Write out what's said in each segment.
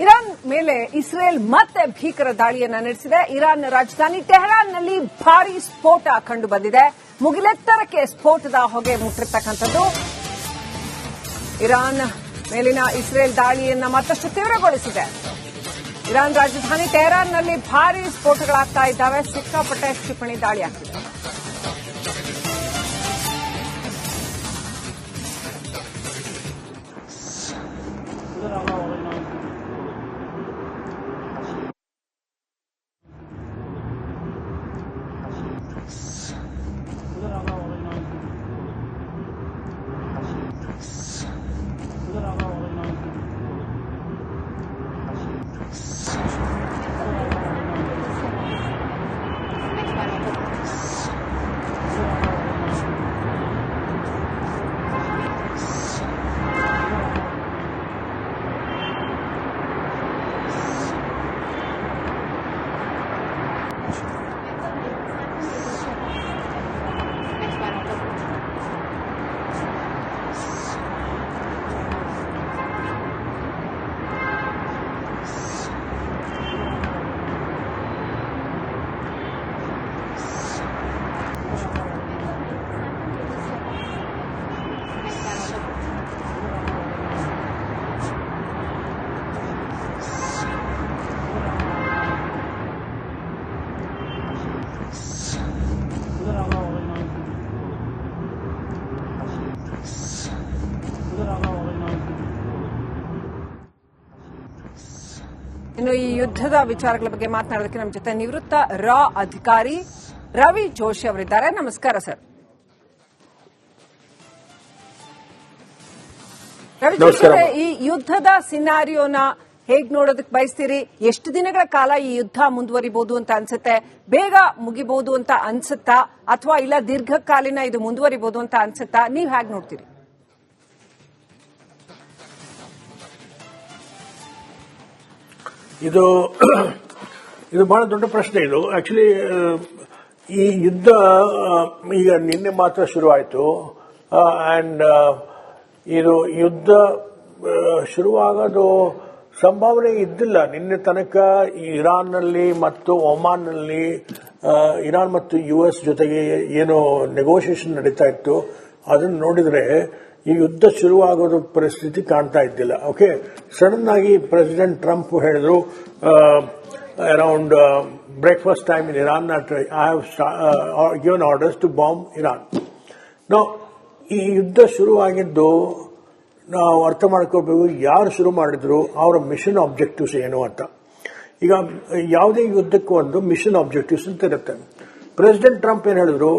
Iran ಮೇಲೆ Israel ಮತ್ತೆ ಭೀಕರ ದಾಳಿಯನ್ನ ನಡೆಸಿದೆ. ಇರಾನ್ ರಾಜಧಾನಿ ಟೆಹರಾನ್ನಲ್ಲಿ ಭಾರೀ ಸ್ಫೋಟ ಕಂಡು ಬಂದಿದೆ. ಮುಗಿಲೆತ್ತರಕ್ಕೆ ಸ್ಫೋಟದ ಹೊಗೆ ಮುಟ್ಟಿರ್ತಕ್ಕಂಥದ್ದು. ಇರಾನ್ ಮೇಲಿನ ಇಸ್ರೇಲ್ ದಾಳಿಯನ್ನ ಮತ್ತಷ್ಟು ತೀವ್ರಗೊಳಿಸಿದೆ. ಇರಾನ್ ರಾಜಧಾನಿ ಟೆಹರಾನ್ನಲ್ಲಿ ಭಾರೀ ಸ್ಫೋಟಗಳಾಗ್ತಾ ಇದ್ದಾವೆ. ಸಿಕ್ಕಾಪಟ್ಟೆ ಕ್ಷಿಪಣಿ ದಾಳಿ ಆಗ್ತಿದೆ. ಇನ್ನು ಈ ಯುದ್ಧದ ವಿಚಾರಗಳ ಬಗ್ಗೆ ಮಾತನಾಡೋದಕ್ಕೆ ನಮ್ಮ ಜೊತೆ ನಿವೃತ್ತ ರಾ ಅಧಿಕಾರಿ ರವಿ ಜೋಶಿ ಅವರಿದ್ದಾರೆ. ನಮಸ್ಕಾರ ಸರ್. ರವಿ ಜೋಶಿ ಅವರೇ, ಈ ಯುದ್ಧದ ಸಿನಾರಿಯೋನ ಹೇಗ್ ನೋಡೋದಕ್ಕೆ ಬಯಸ್ತೀರಿ? ಎಷ್ಟು ದಿನಗಳ ಕಾಲ ಈ ಯುದ್ಧ ಮುಂದುವರಿಬಹುದು ಅಂತ ಅನ್ಸುತ್ತೆ? ಬೇಗ ಮುಗಿಬಹುದು ಅಂತ ಅನ್ಸುತ್ತಾ, ಅಥವಾ ಇಲ್ಲ ದೀರ್ಘಕಾಲೀನ ಇದು ಮುಂದುವರಿಬಹುದು ಅಂತ ಅನ್ಸುತ್ತಾ? ನೀವು ಹೇಗೆ ನೋಡ್ತೀರಿ? ಇದು ಬಹಳ ದೊಡ್ಡ ಪ್ರಶ್ನೆ. ಇದು ಆಕ್ಚುಲಿ ಈ ಯುದ್ಧ ಈಗ ನಿನ್ನೆ ಮಾತ್ರ ಶುರುವಾಯಿತು. ಅಂಡ್ ಇದು ಯುದ್ಧ ಶುರುವಾಗೋದು ಸಂಭಾವನೆ ಇದ್ದಿಲ್ಲ. ನಿನ್ನೆ ತನಕ ಇರಾನ್ನಲ್ಲಿ ಮತ್ತು ಒಮಾನ್ನಲ್ಲಿ ಇರಾನ್ ಮತ್ತು US ಜೊತೆಗೆ ಏನು ನೆಗೋಷಿಯೇಷನ್ ನಡೀತಾ ಇತ್ತು, ಅದನ್ನು ನೋಡಿದ್ರೆ ಈ ಯುದ್ಧ ಶುರುವಾಗೋದು ಪರಿಸ್ಥಿತಿ ಕಾಣ್ತಾ ಇದ್ದಿಲ್ಲ. ಓಕೆ, ಸಡನ್ ಆಗಿ ಪ್ರೆಸಿಡೆಂಟ್ ಟ್ರಂಪ್ ಹೇಳಿದ್ರು around breakfast time in Iran that I have given orders to bomb Iran. ನಾವು ಈ ಯುದ್ಧ ಶುರುವಾಗಿದ್ದು ನಾವು ಅರ್ಥ ಮಾಡ್ಕೋಬೇಕು, ಯಾರು ಶುರು ಮಾಡಿದ್ರು, ಅವರ ಮಿಷನ್ ಆಬ್ಜೆಕ್ಟಿವ್ಸ್ ಏನು ಅಂತ. ಈಗ ಯಾವುದೇ ಯುದ್ಧಕ್ಕೂ ಒಂದು ಮಿಷನ್ ಆಬ್ಜೆಕ್ಟಿವ್ಸ್ ಅಂತ ಇರುತ್ತೆ. ಪ್ರೆಸಿಡೆಂಟ್ ಟ್ರಂಪ್ ಏನು ಹೇಳಿದ್ರು,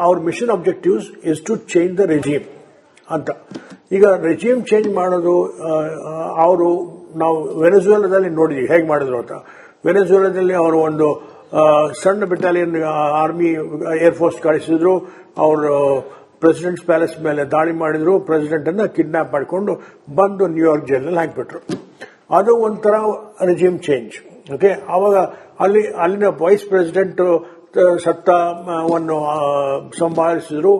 our mission objectives is to change the regime ಅಂತ. ಈಗ ರೆಜಿಮ್ ಚೇಂಜ್ ಮಾಡೋದು ಅವರು ನಾವು ವೆನೆಜುವೆಲಾದಲ್ಲಿ ನೋಡಿದ್ವಿ ಹೇಗೆ ಮಾಡಿದ್ರು ಅಂತ. ವೆನೆಜುವೆಲಾದಲ್ಲಿ ಅವರು ಒಂದು ಸಣ್ಣ ಬೆಟಾಲಿಯನ್ ಆರ್ಮಿ ಏರ್ಫೋರ್ಸ್ ಕಳಿಸಿದ್ರು. ಅವರು ಪ್ರೆಸಿಡೆಂಟ್ಸ್ ಪ್ಯಾಲೇಸ್ ಮೇಲೆ ದಾಳಿ ಮಾಡಿದ್ರು. ಪ್ರೆಸಿಡೆಂಟ್ ಅನ್ನ ಕಿಡ್ನಾಪ್ ಮಾಡಿಕೊಂಡು ಬಂದು ನ್ಯೂಯಾರ್ಕ್ ಜೈಲ್ನಲ್ಲಿ ಹಾಕಿಬಿಟ್ರು. ಅದು ಒಂಥರ ರೆಜಿಮ್ ಚೇಂಜ್. ಓಕೆ, ಅವಾಗ ಅಲ್ಲಿನ ವೈಸ್ ಪ್ರೆಸಿಡೆಂಟ್ ಸತ್ತವನ್ನು ಸಂಭಾಳಿಸಿದ್ರು.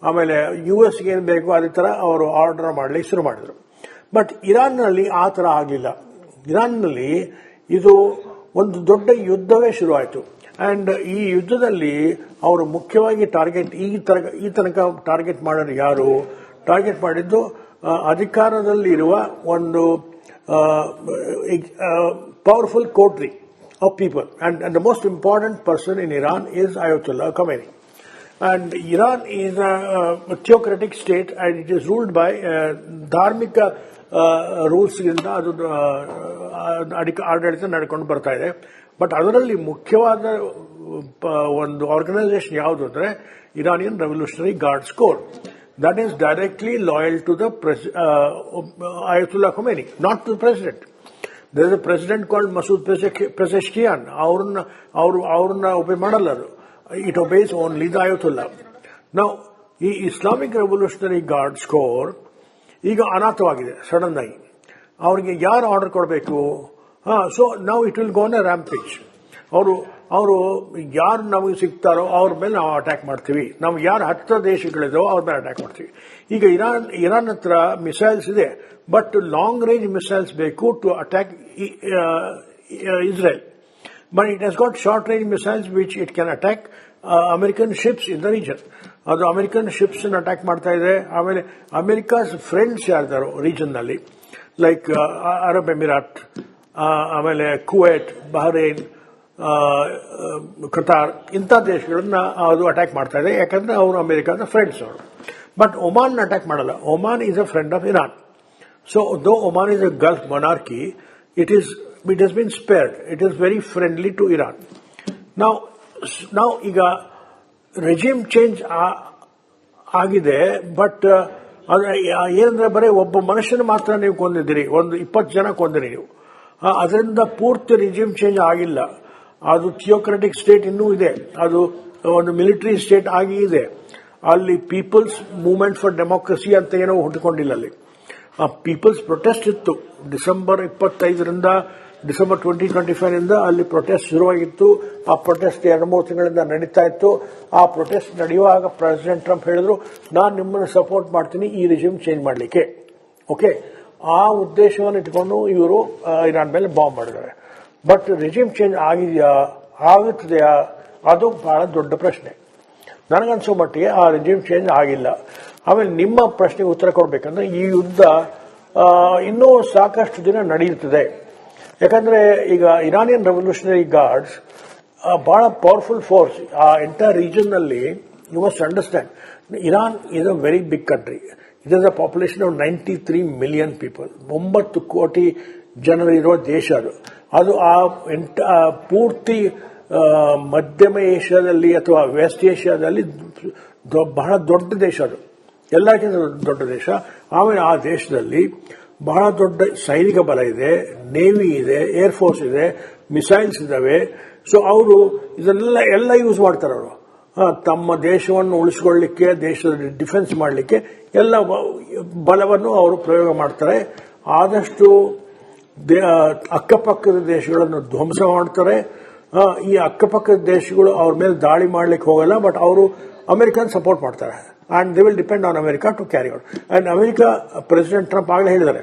ಆಮೇಲೆ US ಏನು ಬೇಕು ಅದೇ ತರ ಅವರು ಆರ್ಡರ್ ಮಾಡಲಿಕ್ಕೆ ಶುರು ಮಾಡಿದ್ರು. ಬಟ್ ಇರಾನ್ನಲ್ಲಿ ಆ ತರ ಆಗಲಿಲ್ಲ. ಇರಾನ್ನಲ್ಲಿ ಇದು ಒಂದು ದೊಡ್ಡ ಯುದ್ಧವೇ ಶುರುವಾಯಿತು. ಅಂಡ್ ಈ ಯುದ್ಧದಲ್ಲಿ ಅವರು ಮುಖ್ಯವಾಗಿ ಟಾರ್ಗೆಟ್ ಈ ತನಕ ಟಾರ್ಗೆಟ್ ಮಾಡೋರು ಯಾರು? ಟಾರ್ಗೆಟ್ ಮಾಡಿದ್ದು ಅಧಿಕಾರದಲ್ಲಿರುವ ಒಂದು powerful Kotri of people, and the most important person in Iran is Ayatollah Khamenei. And Iran is a theocratic state, and it is ruled by dharmika rules ಗಿಂದ ಅದು ಆಡಳಿತ ನಡ್ಕೊಂಡು ಬರ್ತಾ ಇದೆ. ಬಟ್ ಅದರಲ್ಲಿ ಮುಖ್ಯವಾದ ಒಂದು ಆರ್ಗನೈಸೇಷನ್ ಯಾವುದು ಅಂದ್ರೆ Iranian revolutionary guards corps. That is directly loyal to the Ayatollah Khamenei, not to the president. There is a president called Masoud Pezeshkian. ಅವ್ರನ್ನ ಒಬೆ ಮಾಡಲ್ಲ. It obeys only the Ayatollah. Now, ಈ Islamic revolutionary guards core ಈಗ ಅನಾಥವಾಗಿದೆ sudden ಆಗಿ. ಅವರಿಗೆ ಯಾರು order ಕೊಡಬೇಕು? So ನಾವು it will go on A rampage. ಅವರು ಅವರು ಯಾರು ನಮಗೆ ಸಿಗ್ತಾರೋ ಅವ್ರ ಮೇಲೆ ನಾವು ಅಟ್ಯಾಕ್ ಮಾಡ್ತೀವಿ, ನಾವು ಯಾರು 10 ದೇಶಗಳಿದಾವೋ ಅವ್ರ ಮೇಲೆ ಅಟ್ಯಾಕ್ ಮಾಡ್ತೀವಿ. ಈಗ ಇರಾನ್ ಹತ್ರ ಮಿಸೈಲ್ಸ್ ಇದೆ, ಬಟ್ ಲಾಂಗ್ ರೇಂಜ್ ಮಿಸೈಲ್ಸ್ ಬೇಕು to attack Israel. But it has got short range missiles which it can attack American ships in the region. ಅದು ಅಮೆರಿಕನ್ ಶಿಪ್ಸ್ ಅಟ್ಯಾಕ್ ಮಾಡ್ತಾ ಇದೆ. ಆಮೇಲೆ ಅಮೆರಿಕಾಸ್ ಫ್ರೆಂಡ್ಸ್ ಯಾರ್ದಾರೋ ರೀಜನ್ ನಲ್ಲಿ, like Arab ಎಮಿರಾಟ್, ಆಮೇಲೆ Kuwait, Bahrain, Qatar, ಇಂಥ ದೇಶಗಳನ್ನ ಅದು attack ಮಾಡ್ತಾ ಇದೆ, ಯಾಕಂದ್ರೆ ಅವರು ಅಮೆರಿಕಾದ ಫ್ರೆಂಡ್ಸ್ ಅವರು. ಬಟ್ ಒಮಾನ್ ಅಟ್ಯಾಕ್ ಮಾಡಲ್ಲ. Oman is a friend of Iran. So ದೋ Oman is a Gulf monarchy, it has been spared. It is very friendly to Iran. Now ಈಗ ರೆಜಿಮ್ ಚೇಂಜ್ ಆಗಿದೆ, ಬಟ್ ಏನಂದ್ರೆ ಬರೀ ಒಬ್ಬ ಮನುಷ್ಯನ ಮಾತ್ರ ನೀವು ಕೊಂದಿದ್ದೀರಿ, ಒಂದು 20 ಜನ ಕೊಂದಿರಿ ನೀವು. ಅದರಿಂದ ಪೂರ್ತಿ ರೆಜಿಮ್ ಚೇಂಜ್ ಆಗಿಲ್ಲ. ಅದು ಥಿಯೋಕ್ರೆಟಿಕ್ ಸ್ಟೇಟ್ ಇನ್ನೂ ಇದೆ, ಅದು ಒಂದು ಮಿಲಿಟರಿ ಸ್ಟೇಟ್ ಆಗಿ ಇದೆ. ಅಲ್ಲಿ ಪೀಪಲ್ಸ್ ಮೂವ್ಮೆಂಟ್ ಫಾರ್ ಡೆಮೋಕ್ರಸಿ ಅಂತ ಏನೋ ಹುಟ್ಟುಕೊಂಡಿಲ್ಲ. ಅಲ್ಲಿ ಪೀಪಲ್ಸ್ ಪ್ರೊಟೆಸ್ಟ್ ಇತ್ತು. ಡಿಸೆಂಬರ್ 25ರಿಂದ ಡಿಸೆಂಬರ್ 2025 ಅಲ್ಲಿ ಪ್ರೊಟೆಸ್ಟ್ ಶುರುವಾಗಿತ್ತು. ಆ ಪ್ರೊಟೆಸ್ಟ್ 2-3 ತಿಂಗಳಿಂದ ನಡೀತಾ ಇತ್ತು. ಆ ಪ್ರೊಟೆಸ್ಟ್ ನಡೆಯುವಾಗ ಪ್ರೆಸಿಡೆಂಟ್ ಟ್ರಂಪ್ ಹೇಳಿದ್ರು, ನಾನು ನಿಮ್ಮನ್ನು ಸಪೋರ್ಟ್ ಮಾಡ್ತೀನಿ ಈ ರಿಜಿಮ್ ಚೇಂಜ್ ಮಾಡಲಿಕ್ಕೆ. ಓಕೆ, ಆ ಉದ್ದೇಶವನ್ನು ಇಟ್ಕೊಂಡು ಇವರು ಇರಾನ್ ಮೇಲೆ ಬಾಂಬ್ ಮಾಡಿದ್ದಾರೆ. ಬಟ್ ರಿಜಿಮ್ ಚೇಂಜ್ ಆಗಿದೆಯಾ, ಆಗುತ್ತದೆಯಾ, ಅದು ಬಹಳ ದೊಡ್ಡ ಪ್ರಶ್ನೆ. ನನಗನ್ಸೋ ಮಟ್ಟಿಗೆ ಆ ರಿಜಿಮ್ ಚೇಂಜ್ ಆಗಿಲ್ಲ. ಆಮೇಲೆ ನಿಮ್ಮ ಪ್ರಶ್ನೆಗೆ ಉತ್ತರ ಕೊಡಬೇಕಂದ್ರೆ ಈ ಯುದ್ಧ ಇನ್ನೂ ಸಾಕಷ್ಟು ದಿನ ನಡೆಯುತ್ತದೆ. ಯಾಕಂದ್ರೆ ಈಗ ಇರಾನಿಯನ್ ರೆವಲ್ಯೂಷನರಿ ಗಾರ್ಡ್ಸ್ ಬಹಳ ಪವರ್ಫುಲ್ ಫೋರ್ಸ್ ಆ ಎಂಟೈರ್ ರೀಜನ್ ನಲ್ಲಿ. You must understand, Iran is a very big country. It is a population of 93 million people. 9 crore ಜನರಿರುವ ದೇಶ ಅದು ಪೂರ್ತಿ ಮಧ್ಯಮ ಏಷ್ಯಾದಲ್ಲಿ ಅಥವಾ ವೆಸ್ಟ್ ಏಷ್ಯಾದಲ್ಲಿ ಬಹಳ ದೊಡ್ಡ ದೇಶ. ಅದು ಎಲ್ಲಕ್ಕಿಂತ ದೊಡ್ಡ ದೇಶ. ಆಮೇಲೆ ಆ ದೇಶದಲ್ಲಿ ಬಹಳ ದೊಡ್ಡ ಸೈನಿಕ ಬಲ ಇದೆ, ನೇವಿ ಇದೆ, ಏರ್ಫೋರ್ಸ್ ಇದೆ, ಮಿಸೈಲ್ಸ್ ಇದಾವೆ. ಸೊ ಅವರು ಇದನ್ನೆಲ್ಲ ಯೂಸ್ ಮಾಡ್ತಾರೆ. ಅವರು ತಮ್ಮ ದೇಶವನ್ನು ಉಳಿಸಿಕೊಳ್ಳಲಿಕ್ಕೆ, ದೇಶದ ಡಿಫೆನ್ಸ್ ಮಾಡಲಿಕ್ಕೆ ಎಲ್ಲ ಬಲವನ್ನು ಅವರು ಪ್ರಯೋಗ ಮಾಡ್ತಾರೆ. ಆದಷ್ಟು ಅಕ್ಕಪಕ್ಕದ ದೇಶಗಳನ್ನು ಧ್ವಂಸ ಮಾಡ್ತಾರೆ. ಈ ಅಕ್ಕಪಕ್ಕದ ದೇಶಗಳು ಅವ್ರ ಮೇಲೆ ದಾಳಿ ಮಾಡ್ಲಿಕ್ಕೆ ಹೋಗಲ್ಲ, ಬಟ್ ಅವರು ಅಮೆರಿಕನ್ ಸಪೋರ್ಟ್ ಮಾಡ್ತಾರೆ. And they will depend on America to carry out. And America president Trump ಆಗಲೇ ಹೇಳಿದ್ದಾರೆ,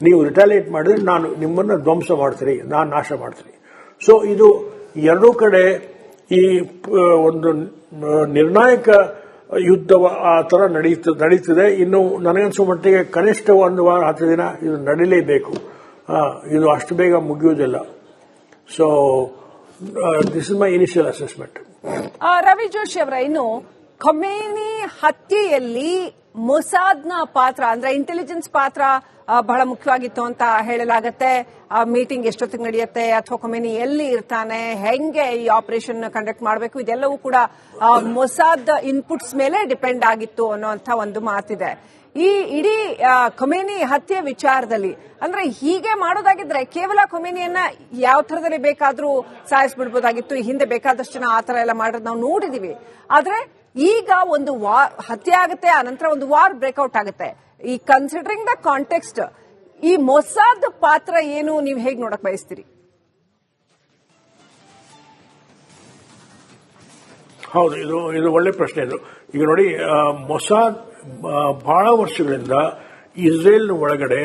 ನೀವು ರಿಟಾಲಿಯೇಟ್ ಮಾಡಿದ್ರೆ ನಾನು ನಿಮ್ಮನ್ನು ಧ್ವಂಸ ಮಾಡ್ತೀನಿ, ನಾನು ನಾಶ ಮಾಡ್ತೀನಿ. ಸೊ ಇದು ಎರಡೂ ಕಡೆ ಈ ಒಂದು ನಿರ್ಣಾಯಕ ಯುದ್ಧ ಆ ತರ ನಡೀತಿದೆ. ಇನ್ನು ನನಗನ್ಸೋ ಮಟ್ಟಿಗೆ ಕನಿಷ್ಠ 1 ವಾರ 10 ದಿನ ಇದು ನಡೀಲೇಬೇಕು. ಇದು ಅಷ್ಟು ಬೇಗ ಮುಗಿಯುವುದಿಲ್ಲ. So this is my initial assessment. Ravi Joshi ಅವರ, ಇನ್ನು ಖಮೇನಿ ಹತ್ಯೆಯಲ್ಲಿ ಮೊಸಾದ್ನ ಪಾತ್ರ ಅಂದ್ರೆ ಇಂಟೆಲಿಜೆನ್ಸ್ ಪಾತ್ರ ಬಹಳ ಮುಖ್ಯವಾಗಿತ್ತು ಅಂತ ಹೇಳಲಾಗತ್ತೆ. ಆ ಮೀಟಿಂಗ್ ಎಷ್ಟೊತ್ತಿಗೆ ನಡೆಯುತ್ತೆ, ಅಥವಾ ಖಮೇನಿ ಎಲ್ಲಿ ಇರ್ತಾನೆ, ಹೆಂಗೆ ಈ ಆಪರೇಷನ್ ಕಂಡಕ್ಟ್ ಮಾಡಬೇಕು, ಇದೆಲ್ಲವೂ ಕೂಡ ಮೊಸಾದ್ ಇನ್ಪುಟ್ಸ್ ಮೇಲೆ ಡಿಪೆಂಡ್ ಆಗಿತ್ತು ಅನ್ನುವಂಥ ಒಂದು ಮಾತಿದೆ. ಈ ಇಡೀ ಖಮೇನಿ ಹತ್ಯೆ ವಿಚಾರದಲ್ಲಿ ಅಂದ್ರೆ ಹೀಗೆ ಮಾಡೋದಾಗಿದ್ರೆ ಕೇವಲ ಖಮೇನಿಯನ್ನ ಯಾವ ಥರದಲ್ಲಿ ಬೇಕಾದ್ರೂ ಸಾಯಿಸ್ಬಿಡ್ಬೋದಾಗಿತ್ತು. ಈ ಹಿಂದೆ ಬೇಕಾದಷ್ಟು ಜನ ಆ ಥರ ಎಲ್ಲ ಮಾಡೋದು ನಾವು ನೋಡಿದೀವಿ. ಆದ್ರೆ ಈಗ ಒಂದು ಹತ್ಯೆ ಆಗುತ್ತೆ, ಆನಂತರ ಒಂದು ವಾರ್ ಬ್ರೇಕ್ಔಟ್ ಆಗುತ್ತೆ. ಈ ಕನ್ಸಿಡರಿಂಗ್ ದ ಕಾಂಟೆಕ್ಸ್ಟ್, ಈ ಮೊಸಾದ್ ಪಾತ್ರ ಏನು, ನೀವು ಹೇಗೆ ನೋಡಕ್ ಬಯಸ್ತೀರಿ? ಹೌದು, ಇದು ಒಳ್ಳೆ ಪ್ರಶ್ನೆ. ಇದು ಈಗ ನೋಡಿ, ಮೊಸಾದ್ ಬಹಳ ವರ್ಷಗಳಿಂದ ಇಸ್ರೇಲ್ ಒಳಗಡೆ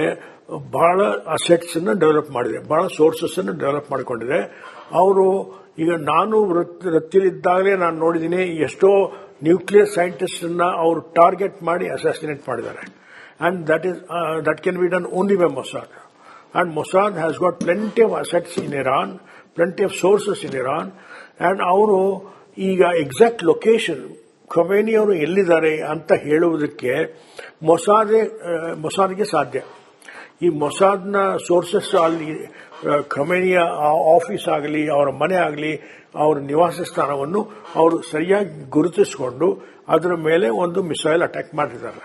ಬಹಳ ಅಸೆಟ್ಸ್ ಅನ್ನು ಡೆವಲಪ್ ಮಾಡಿದೆ, ಬಹಳ ಸೋರ್ಸಸ್ ಅನ್ನು ಡೆವಲಪ್ ಮಾಡಿಕೊಂಡಿದೆ. ಅವರು ಈಗ ನಾನು ವೃತ್ತಿಲಿದ್ದಾಗಲೇ ನಾನು ನೋಡಿದ್ದೀನಿ, ಎಷ್ಟೋ ನ್ಯೂಕ್ಲಿಯರ್ ಸೈಂಟಿಸ್ಟ್ ಅನ್ನ ಅವರು ಟಾರ್ಗೆಟ್ ಮಾಡಿ ಅಸಾಸಿನೇಟ್ ಮಾಡಿದ್ದಾರೆ. And that can be done only by Mossad. And Mossad has got plenty of assets in Iran, plenty of sources in Iran. And ಅವರು ಈಗ ಎಕ್ಸಾಕ್ಟ್ ಲೊಕೇಶನ್ ಖಮೇನಿ ಅವರು ಎಲ್ಲಿದ್ದಾರೆ ಅಂತ ಹೇಳುವುದಕ್ಕೆ ಮೊಸಾದ್ಗೆ ಸಾಧ್ಯ. ಈ ಮೊಸಾದ್ನ ಸೋರ್ಸಸ್ ಅಲ್ಲಿ ಖಮೇನಿಯ ಆಫೀಸ್ ಆಗಲಿ, ಅವರ ಮನೆ ಆಗಲಿ, ಅವರ ನಿವಾಸ ಸ್ಥಾನವನ್ನು ಅವರು ಸರಿಯಾಗಿ ಗುರುತಿಸಿಕೊಂಡು ಅದರ ಮೇಲೆ ಒಂದು ಮಿಸೈಲ್ ಅಟ್ಯಾಕ್ ಮಾಡಿದ್ದಾರೆ.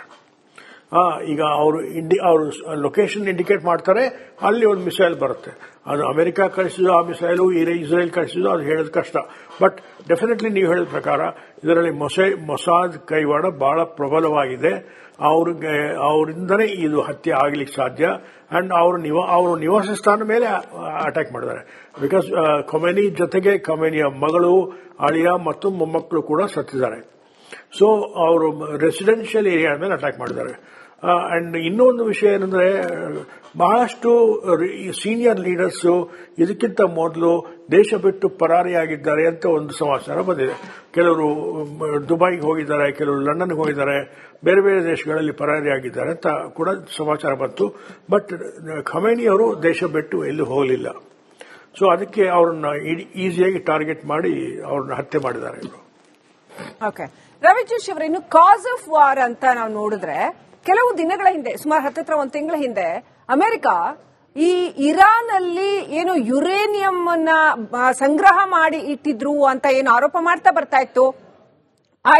ಈಗ ಅವರು ಲೊಕೇಶನ್ ಇಂಡಿಕೇಟ್ ಮಾಡ್ತಾರೆ, ಅಲ್ಲಿ ಒಂದು ಮಿಸೈಲ್ ಬರುತ್ತೆ. ಅದು ಅಮೆರಿಕ ಕಳಿಸಿದ್ರು ಆ ಮಿಸೈಲು, ಇಸ್ರೇಲ್ ಕಳಿಸಿದ್ರು, ಅದು ಹೇಳೋದು ಕಷ್ಟ. ಬಟ್ ಡೆಫಿನೆಟ್ಲಿ ನೀವು ಹೇಳಿದ ಪ್ರಕಾರ ಇದರಲ್ಲಿ ಮೊಸಾದ್ ಕೈವಾಡ ಬಹಳ ಪ್ರಬಲವಾಗಿದೆ. ಅವರಿಂದನೇ ಇದು ಹತ್ಯೆ ಆಗಲಿಕ್ಕೆ ಸಾಧ್ಯ. ಅಂಡ್ ಅವರು ನಿವಾಸ ಸ್ಥಾನ ಮೇಲೆ ಅಟ್ಯಾಕ್ ಮಾಡಿದ್ದಾರೆ. ಬಿಕಾಸ್ ಖೊಮೇನಿ ಜೊತೆಗೆ ಖೊಮೇನಿಯ ಮಗಳು, ಅಳಿಯ ಮತ್ತು ಮೊಮ್ಮಕ್ಕಳು ಕೂಡ ಸತ್ತಿದ್ದಾರೆ. ಸೊ ಅವರು ರೆಸಿಡೆನ್ಷಿಯಲ್ ಏರಿಯಾ ಮೇಲೆ ಅಟ್ಯಾಕ್ ಮಾಡಿದ್ದಾರೆ. ಅಂಡ್ ಇನ್ನೊಂದು ವಿಷಯ ಏನಂದ್ರೆ, ಬಹಳಷ್ಟು ಸೀನಿಯರ್ ಲೀಡರ್ಸ್ ಇದಕ್ಕಿಂತ ಮೊದಲು ದೇಶ ಬಿಟ್ಟು ಪರಾರಿಯಾಗಿದ್ದಾರೆ ಅಂತ ಒಂದು ಸಮಾಚಾರ ಬಂದಿದೆ. ಕೆಲವರು ದುಬೈಗೆ ಹೋಗಿದ್ದಾರೆ, ಕೆಲವರು ಲಂಡನ್ಗೆ ಹೋಗಿದ್ದಾರೆ, ಬೇರೆ ಬೇರೆ ದೇಶಗಳಲ್ಲಿ ಪರಾರಿಯಾಗಿದ್ದಾರೆ ಅಂತ ಕೂಡ ಸಮಾಚಾರ ಬಂತು. ಬಟ್ ಖಮೇನಿ ಅವರು ದೇಶ ಬಿಟ್ಟು ಎಲ್ಲೂ ಹೋಗಲಿಲ್ಲ. ಸೊ ಅದಕ್ಕೆ ಅವ್ರನ್ನ ಈಸಿಯಾಗಿ ಟಾರ್ಗೆಟ್ ಮಾಡಿ ಅವ್ರನ್ನ ಹತ್ಯೆ ಮಾಡಿದ್ದಾರೆ. ಓಕೆ, ರವಿ ಜೋಶಿ ಅವರ ಇನ್ನು ಕಾಸ್ ಆಫ್ ವಾರ್ ಅಂತ ನಾವು ನೋಡಿದ್ರೆ, ಕೆಲವು ದಿನಗಳ ಹಿಂದೆ, ಸುಮಾರು 10 ಒಂದು ತಿಂಗಳ ಹಿಂದೆ ಅಮೆರಿಕ ಈ ಇರಾನ್ ಅಲ್ಲಿ ಏನು ಯುರೇನಿಯಂ ಅನ್ನ ಸಂಗ್ರಹ ಮಾಡಿ ಇಟ್ಟಿದ್ರು ಅಂತ ಏನು ಆರೋಪ ಮಾಡ್ತಾ ಬರ್ತಾ ಇತ್ತು. ಆ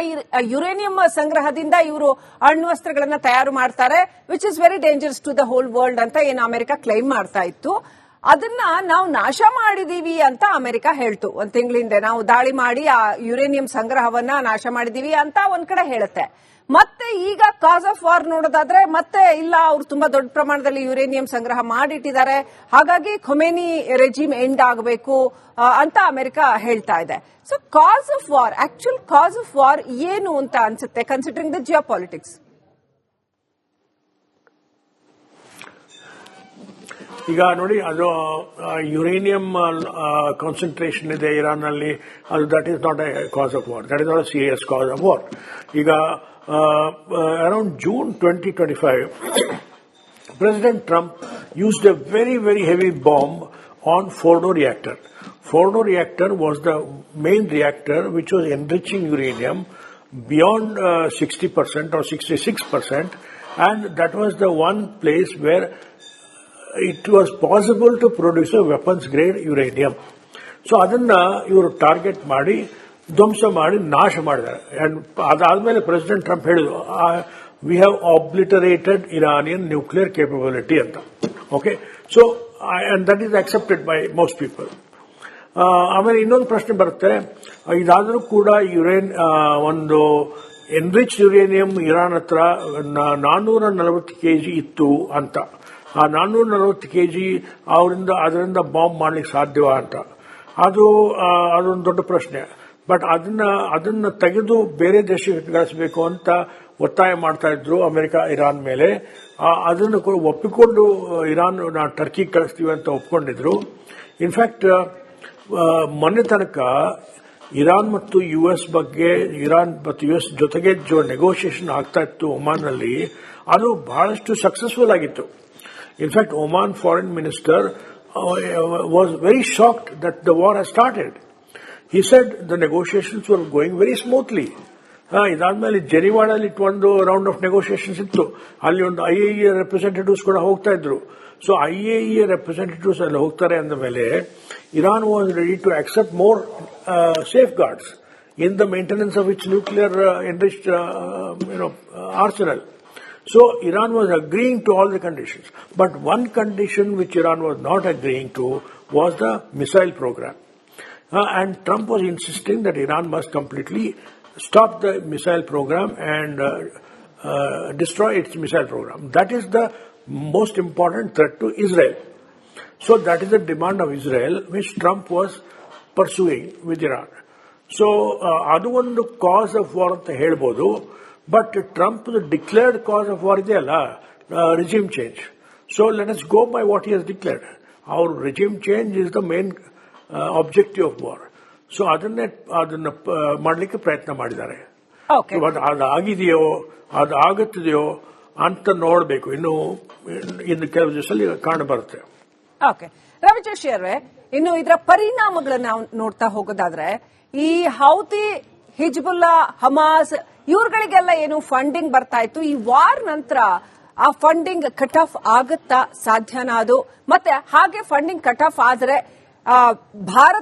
ಯುರೇನಿಯಂ ಸಂಗ್ರಹದಿಂದ ಇವರು ಅಣ್ವಸ್ತ್ರಗಳನ್ನ ತಯಾರು ಮಾಡ್ತಾರೆ, which is very dangerous to the whole world ಅಂತ ಏನು ಅಮೆರಿಕ ಕ್ಲೈಮ್ ಮಾಡ್ತಾ ಇತ್ತು. ಅದನ್ನ ನಾವು ನಾಶ ಮಾಡಿದೀವಿ ಅಂತ ಅಮೆರಿಕ ಹೇಳ್ತು ಒಂದ್ ತಿಂಗಳ ಹಿಂದೆ. ನಾವು ದಾಳಿ ಮಾಡಿ ಆ ಯುರೇನಿಯಂ ಸಂಗ್ರಹವನ್ನ ನಾಶ ಮಾಡಿದೀವಿ ಅಂತ ಒಂದ್ ಕಡೆ ಹೇಳುತ್ತೆ. ಮತ್ತೆ ಈಗ ಕಾಸ್ ಆಫ್ ವಾರ್ ನೋಡೋದಾದ್ರೆ ಮತ್ತೆ ಇಲ್ಲ, ಅವ್ರು ತುಂಬಾ ದೊಡ್ಡ ಪ್ರಮಾಣದಲ್ಲಿ ಯುರೇನಿಯಂ ಸಂಗ್ರಹ ಮಾಡಿಟ್ಟಿದ್ದಾರೆ, ಹಾಗಾಗಿ ಖೊಮೇನಿ ರೆಜಿಮ್ ಎಂಡ್ ಆಗಬೇಕು ಅಂತ ಅಮೆರಿಕ ಹೇಳ್ತಾ ಇದೆ. So cause of war, actual cause of war ಏನು ಅಂತ ಅನ್ಸುತ್ತೆ, ಕನ್ಸಿಡರಿಂಗ್ ದ ಜಿಯೋ ಪಾಲಿಟಿಕ್ಸ್? ಈಗ ನೋಡಿ, ಅದು ಯುರೇನಿಯಂ ಕಾನ್ಸಂಟ್ರೇಷನ್ ಇದೆ ಇರಾನ್ ನಲ್ಲಿ, ಅದು that is not a cause of war, that is not a serious cause of war. ಈಗ around June 2025, President Trump used a very, very heavy bomb on Fordo reactor. Fordo reactor was the main reactor which was enriching uranium beyond 60% or 66%, and that was the one place where it was possible to produce a weapons grade uranium. So ಅದನ್ನ ಇವರು target ಮಾಡಿ ಧ್ವಂಸ ಮಾಡಿ ನಾಶ ಮಾಡಿದ್ದಾರೆ. And ಅದಾದ್ಮೇಲೆ president Trump ಹೇಳಿದ್ರು, we have obliterated Iranian nuclear capability ಅಂತ. Okay, so and that is accepted by most people. ಆಮೇಲೆ ಇನ್ನೊಂದು ಪ್ರಶ್ನೆ ಬರುತ್ತೆ, ಇದಾದರೂ ಕೂಡ ಒಂದು ಎನ್ರಿಚ್ ಯುರೇನಿಯಂ ಇರಾನ್ ಹತ್ರ 440 kg ಇತ್ತು ಅಂತ. ಆ 440 kg ಅದರಿಂದ ಬಾಂಬ್ ಮಾಡ್ಲಿಕ್ಕೆ ಸಾಧ್ಯವಾ ಅಂತ, ಅದೊಂದು ದೊಡ್ಡ ಪ್ರಶ್ನೆ. ಬಟ್ ಅದನ್ನ ತೆಗೆದು ಬೇರೆ ದೇಶಕ್ಕೆ ಕಳಿಸಬೇಕು ಅಂತ ಒತ್ತಾಯ ಮಾಡ್ತಾ ಇದ್ರು ಅಮೆರಿಕ ಇರಾನ್ ಮೇಲೆ. ಅದನ್ನು ಕೂಡ ಒಪ್ಪಿಕೊಂಡು ಇರಾನ್ ಟರ್ಕಿ ಕಳಿಸ್ತೀವಿ ಅಂತ ಒಪ್ಕೊಂಡಿದ್ರು. ಇನ್ಫ್ಯಾಕ್ಟ್ ಮೊನ್ನೆ ತನಕ ಇರಾನ್ ಮತ್ತು ಯುಎಸ್ ಬಗ್ಗೆ, ಇರಾನ್ ಮತ್ತು ಯುಎಸ್ ಜೊತೆಗೆ ನೆಗೋಷಿಯೇಷನ್ ಆಗ್ತಾ ಇತ್ತು ಒಮಾನ್ ನಲ್ಲಿ, ಅದು ಬಹಳಷ್ಟು ಸಕ್ಸಸ್ಫುಲ್ ಆಗಿತ್ತು. In fact Oman foreign minister was very shocked that the war has started. He said the negotiations were going very smoothly. ಇದಾದ್ಮೇಲೆ ಜೆನಿವಾಡಲ್ಲಿ ಒಂದು ರೌಂಡ್ ಆಫ್ ನೆಗೋಷಿಯೇಷನ್ಸ್ ಇತ್ತು. ಅಲ್ಲಿ ಒಂದು IAEA ರೆಪ್ರೆಸೆಂಟೇಟಿವ್ಸ್ ಕೂಡ ಹೋಗ್ತಾ ಇದ್ರು. ಸೊ IAEA ರೆಪ್ರೆಸೆಂಟೇಟಿವ್ಸ್ ಅಲ್ಲಿ ಹೋಗ್ತಾರೆ ಅಂದ ಮೇಲೆ Iran was ready to accept more safeguards in the maintenance of its nuclear enriched arsenal. So Iran was agreeing to all the conditions. But one condition which Iran was not agreeing to was the missile program. And Trump was insisting that Iran must completely stop the missile program and destroy its missile program. That is the most important threat to Israel. So that is the demand of Israel which Trump was pursuing with Iran. So adu ಒಂದು cause of war ಅಂತ ಹೇಳ್ಬೋದು. But Trump declared cause of war ಇದೆಯಲ್ಲ, regime change. So let us go by what he has declared. Our regime change is the main objective of war. So ಅದನ್ನ ಮಾಡಲಿಕ್ಕೆ ಪ್ರಯತ್ನ ಮಾಡಿದ್ದಾರೆ. ಅದು ಆಗಿದೆಯೋ ಅದು ಆಗುತ್ತದೆಯೋ ಅಂತ ನೋಡಬೇಕು. ಇನ್ನು ಕೆಲವು ದಿವಸದಲ್ಲಿ ಕಾಣ ಬರುತ್ತೆ. ಓಕೆ, ರವಿ ಜೋಶಿ ಅವರೇ, ಇನ್ನು ಇದರ ಪರಿಣಾಮಗಳನ್ನ ನೋಡ್ತಾ ಹೋಗೋದಾದ್ರೆ, ಈ ಹೌತಿ, ಹಿಜ್ಬುಲ್ಲಾ, ಹಮಾಸ್ ಇವ್ರುಗಳಿಗೆಲ್ಲ ಏನು ಫಂಡಿಂಗ್ ಬರ್ತಾ ಇತ್ತು, ಈ ವಾರ್ ನಂತರ ಆ ಫಂಡಿಂಗ್ ಕಟ್ ಆಫ್ ಆಗುತ್ತಾ? ಸಾಧ್ಯನಾ ಅದು? ಮತ್ತೆ ಹಾಗೆ ಫಂಡಿಂಗ್ ಕಟ್ ಆಫ್ ಆದ್ರೆ ಭಾರತ